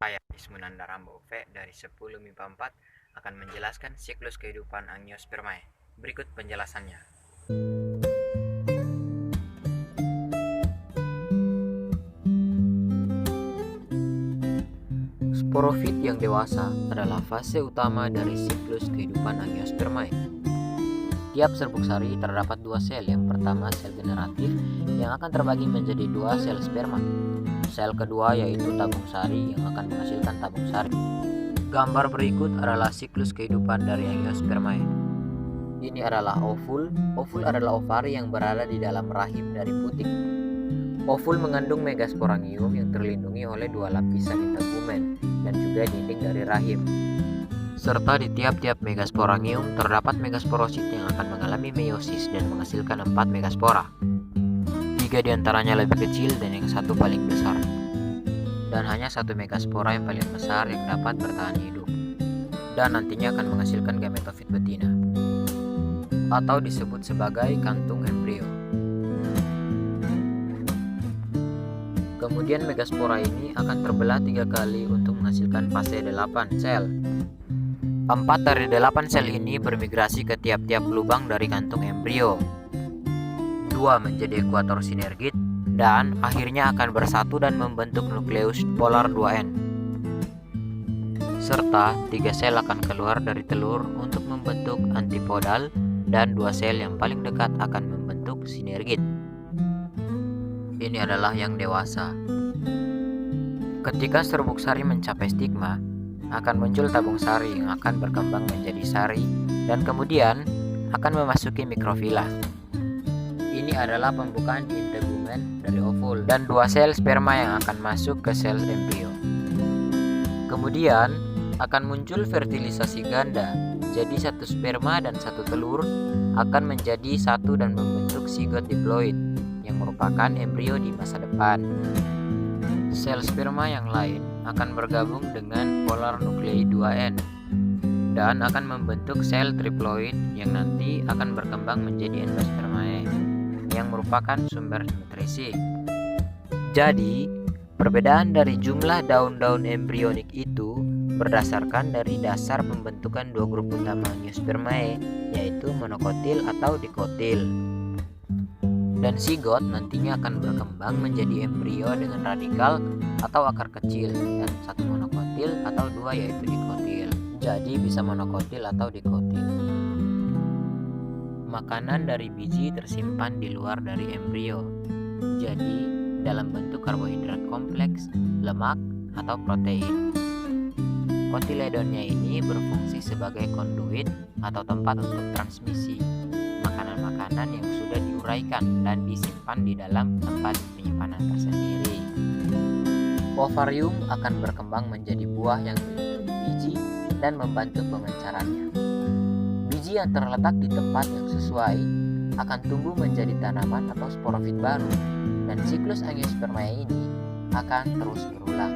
Saya Ismunanda Rambo V dari 10 MIPA 4 akan menjelaskan siklus kehidupan Angiospermae. Berikut penjelasannya. Sporofit yang dewasa adalah fase utama dari siklus kehidupan Angiospermae. Tiap serbuk sari terdapat dua sel. Yang pertama sel generatif yang akan terbagi menjadi dua sel sperma. Sel kedua yaitu tabung sari yang akan menghasilkan tabung sari. Gambar berikut adalah siklus kehidupan dari Angiospermae. Ini adalah ovul. Ovul adalah ovari yang berada di dalam rahim dari putik. Ovul mengandung megasporangium yang terlindungi oleh dua lapisan integumen dan juga dinding dari rahim. Serta di tiap-tiap megasporangium terdapat megasporosit yang akan mengalami meiosis dan menghasilkan 4 megaspora. 3 diantaranya lebih kecil dan yang satu paling besar. Dan hanya 1 megaspora yang paling besar yang dapat bertahan hidup. Dan nantinya akan menghasilkan gametofit betina. Atau disebut sebagai kantung embrio. Kemudian megaspora ini akan terbelah 3 kali untuk menghasilkan fase 8 sel. 4 dari 8 sel ini bermigrasi ke tiap-tiap lubang dari kantung embrio. 2 menjadi ekuator sinergit dan akhirnya akan bersatu dan membentuk nukleus polar 2N. Serta 3 sel akan keluar dari telur untuk membentuk antipodal dan 2 sel yang paling dekat akan membentuk sinergit. Ini adalah yang dewasa. Ketika serbuk sari mencapai stigma, akan muncul tabung sari yang akan berkembang menjadi sari dan kemudian akan memasuki mikrofila. Ini adalah pembukaan integumen dari ovul dan 2 sel sperma yang akan masuk ke sel embrio. Kemudian akan muncul fertilisasi ganda. Jadi 1 sperma dan 1 telur akan menjadi satu dan membentuk zigot diploid yang merupakan embrio di masa depan. Sel sperma yang lain akan bergabung dengan polar nuklei 2N dan akan membentuk sel triploid yang nanti akan berkembang menjadi endospermae yang merupakan sumber nutrisi. Jadi, perbedaan dari jumlah daun-daun embrionik itu berdasarkan dari dasar pembentukan 2 grup utama Angiospermae, yaitu monokotil atau dikotil. Dan zigot nantinya akan berkembang menjadi embrio dengan radikal atau akar kecil dan 1 monokotil atau 2 yaitu dikotil. Jadi bisa monokotil atau dikotil. Makanan dari biji tersimpan di luar dari embrio. Jadi dalam bentuk karbohidrat kompleks, lemak atau protein. Kotiledonnya ini berfungsi sebagai konduit atau tempat untuk transmisi makanan-makanan yang sudah diuraikan dan disimpan di dalam tempat penyimpanan tersendiri. Ovarium akan berkembang menjadi buah yang melindungi biji dan membantu pemencarannya. Biji yang terletak di tempat yang sesuai akan tumbuh menjadi tanaman atau sporofit baru dan siklus Angiospermae ini akan terus berulang.